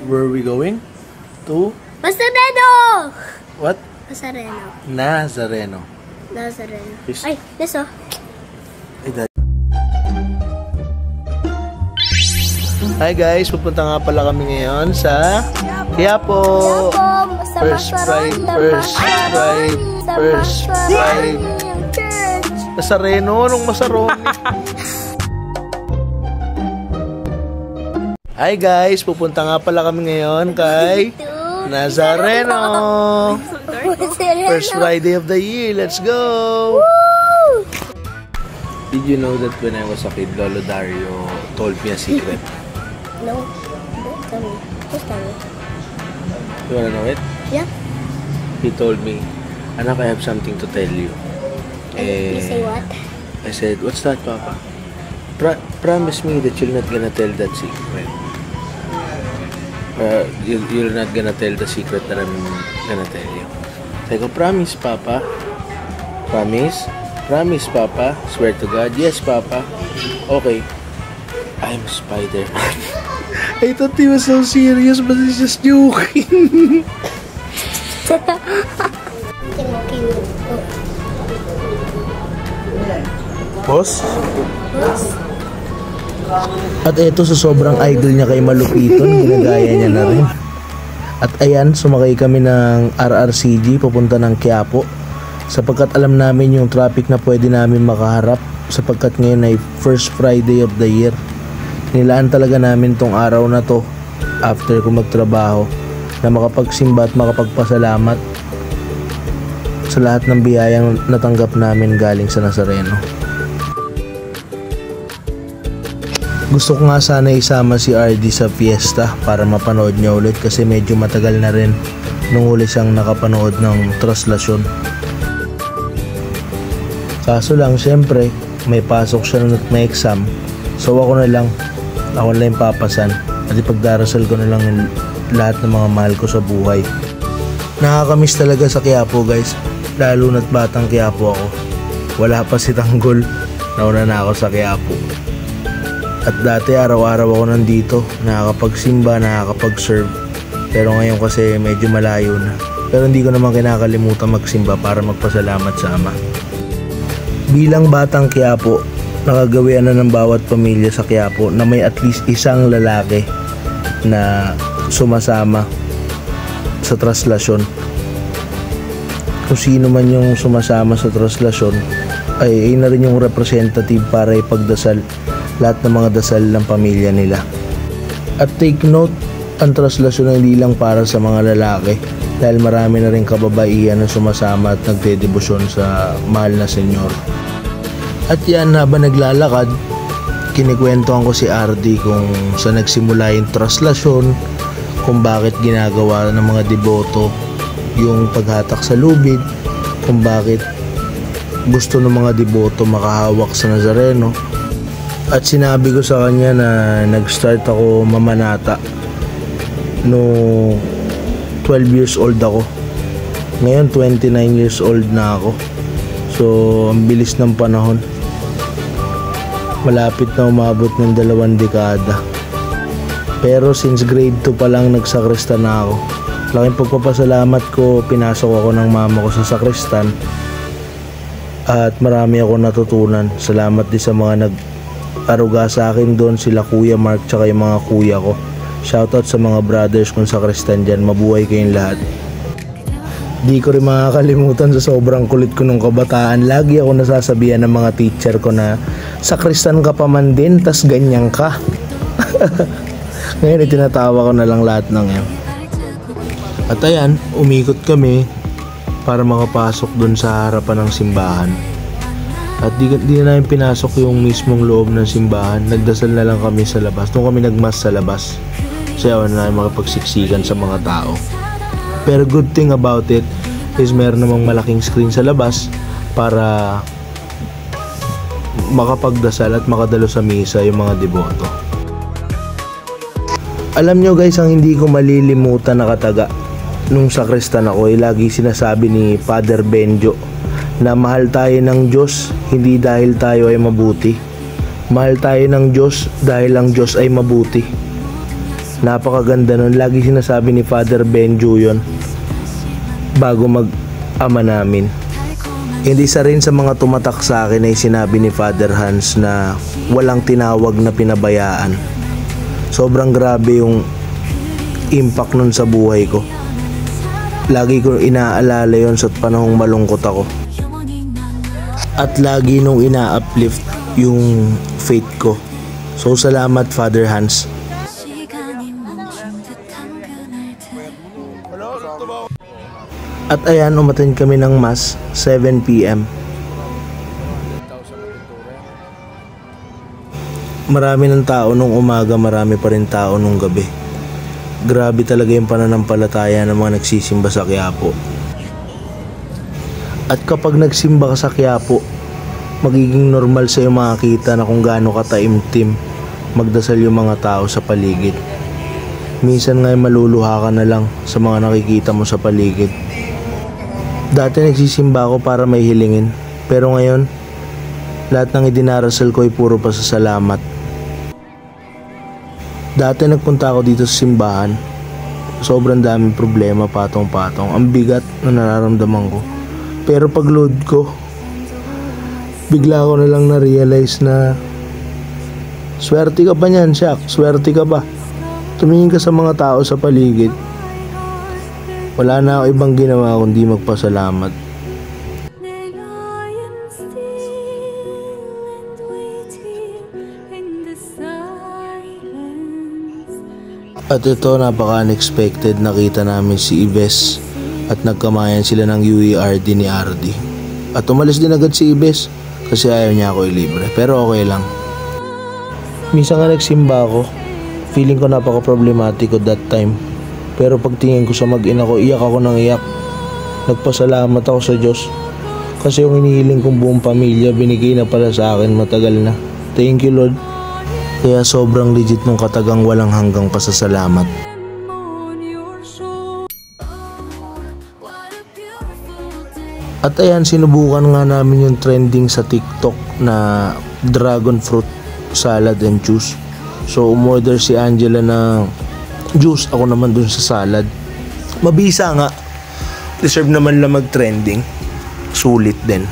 Where are we going? To? Nazareno! What? Nazareno. Nazareno. Nazareno. Yes. Ay, yes oh. Hi guys, pupunta nga pala kami ngayon sa Quiapo. First Friday. Nazareno, anong Masaroni? Hi guys, pupunta nga pala kami ngayon kay Nazareno. First Friday of the year, let's go! Woo! Did you know that when I was a kid, Lolo Dario told me a secret? No. Tell me. Just tell me. You wanna know it? Yeah. He told me, Anak, I have something to tell you. You say what? I said, what's that, Papa? Promise me that you're not gonna tell that secret. You're not gonna tell the secret that I'm gonna tell you. So I go, promise, Papa. Promise? Promise, Papa. Swear to God. Yes, Papa. Okay. I'm Spider-Man. I thought he was so serious, but he's just joking. Boss? At eto, sa sobrang idol niya kay Malupiton, ginagaya niya na rin. At ayan, sumakay kami ng RRCG papunta ng Quiapo, sapagkat alam namin yung traffic na pwede namin makaharap, sapagkat ngayon ay first Friday of the year. Nilaan talaga namin tong araw na to after ko magtrabaho na makapagsimba at makapagpasalamat sa lahat ng biyayang natanggap namin galing sa Nazareno. Gusto ko nga sana isama si RD sa fiesta para mapanood niya ulit kasi medyo matagal na rin nung huli siyang nakapanood ng Traslasyon. Kaso lang syempre may pasok siya at may exam, so ako na lang papasan at ipagdarasal ko na lang yung lahat ng mga mahal ko sa buhay. Nakakamiss talaga sa Quiapo guys, lalo na't batang Quiapo ako. Wala pa si Tanggol, nauna na ako sa Quiapo. At dati araw-araw ako nandito, nakakapagsimba, nakakapag-serve. Pero ngayon kasi medyo malayo na. Pero hindi ko naman kinakalimutan magsimba para magpasalamat sa Ama. Bilang batang Quiapo, nakagawian na ng bawat pamilya sa Quiapo na may at least isang lalaki na sumasama sa Traslasyon. Kung sino man yung sumasama sa Traslasyon ay na rin yung representative para ipagdasal lahat ng mga dasal ng pamilya nila. At take note, ang Traslasyon ay hindi lang para sa mga lalaki dahil marami na rin kababaihan na sumasama at nagdedebosyon sa mahal na Senyor. At yan, habang naglalakad, kinikwentuhan ko si RD kung saan nagsimula yung Traslasyon, kung bakit ginagawa ng mga deboto yung paghatak sa lubid, kung bakit gusto ng mga deboto makahawak sa Nazareno. At sinabi ko sa kanya na nag-start ako mamanata no 12 years old ako. Ngayon 29 years old na ako. So ang bilis ng panahon. Malapit na umabot ng 2 dekada. Pero since grade 2 pa lang nagsakristan na ako. Laking pagpapasalamat ko, pinasok ako ng mama ko sa sakristan. At marami ako natutunan. Salamat din sa mga nag-aruga sa akin doon, sila Kuya Mark tsaka yung mga kuya ko. Shoutout sa mga brothers kong sakristan dyan. Mabuhay kayong lahat. Di ko rin makakalimutan sa sobrang kulit ko nung kabataan. Lagi ako nasasabihan ng mga teacher ko na sakristan ka pa man din, tas ganyan ka. Ngayon itinatawa ko na lang lahat ng yan. At ayan, umikot kami para makapasok dun sa harapan ng simbahan. At di na namin pinasok yung mismong loob ng simbahan. Nagdasal na lang kami sa labas. Doon kami nagmas sa labas. So ayaw na namin makapagsiksikan sa mga tao. Pero good thing about it is meron namang malaking screen sa labas para makapagdasal at makadalo sa misa yung mga deboto. Alam nyo guys, ang hindi ko malilimutan na kataga nung sakristan ako ay lagi sinasabi ni Father Benjo na mahal tayo ng Diyos hindi dahil tayo ay mabuti. Mahal tayo ng Diyos dahil ang Diyos ay mabuti. Napakaganda nun. Lagi sinasabi ni Father Benjo yun bago mag-ama namin. Hindi isa rin sa mga tumatak sa akin ay sinabi ni Father Hans na walang tinawag na pinabayaan. Sobrang grabe yung impact nun sa buhay ko. Lagi ko inaalala yon sa panahong malungkot ako. At lagi nung ina-uplift yung faith ko. So salamat Father Hans. At ayan, umattend kami ng Mass, 7 PM. Marami ng tao nung umaga, marami pa rin tao nung gabi. Grabe talaga yung pananampalataya ng mga nagsisimba sa Quiapo. At kapag nagsimba ka sa Quiapo, magiging normal sa'yo makakita na kung gaano kataimtim magdasal yung mga tao sa paligid. Minsan nga'y maluluha ka na lang sa mga nakikita mo sa paligid. Dati nagsisimba ako para may hilingin, pero ngayon, lahat ng idinarasal ko ay puro pasasalamat. Dati nagpunta ako dito sa simbahan, sobrang daming problema, patong-patong, ang bigat na nararamdaman ko. Pero pag load ko, bigla ko na lang na-realize na swerte ka pa niyan, Shaq, swerte ka pa. Tumingin ka sa mga tao sa paligid. Wala na ako ibang ginawa kundi magpasalamat. At ito, napaka-unexpected, nakita namin si Ives at nagkamayan sila ng UERD ni Ardy. At umalis din agad si Ives kasi ayaw niya ako ilibre, pero okay lang. Minsan nga nagsimba ako, feeling ko napaka-problematiko that time. Pero pagtingin ko sa mag-ina ko, iyak ako ng iyak. Nagpasalamat ako sa Diyos. Kasi yung hinihiling kong buong pamilya, binigay na pala sa akin matagal na. Thank you Lord. Kaya sobrang legit nung katagang walang hanggang pasasalamat. At ayan, sinubukan nga namin yung trending sa TikTok na dragon fruit salad and juice. So umorder si Angela ng juice, ako naman dun sa salad. Mabisa nga. Deserve naman lang mag-trending. Sulit din.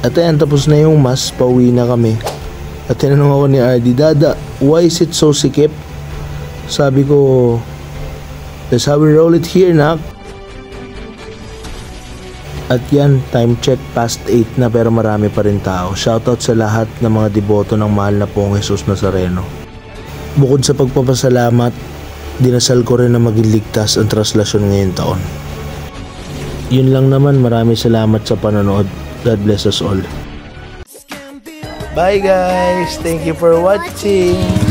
At ayan, tapos na yung Mass, pauwi na kami. At tinanong ako ni Ardy, Dada, why is it so sikip? Sabi ko, that's how we roll it here, nak. At yan, time check, past 8 na pero marami pa rin tao. Shoutout sa lahat ng mga deboto ng mahal na pong Jesus Nazareno. Bukod sa pagpapasalamat, dinasal ko rin na maging ligtas ang traslasyon ngayong taon. Yun lang naman, maraming salamat sa panonood. God bless us all. Bye guys! Thank you for watching!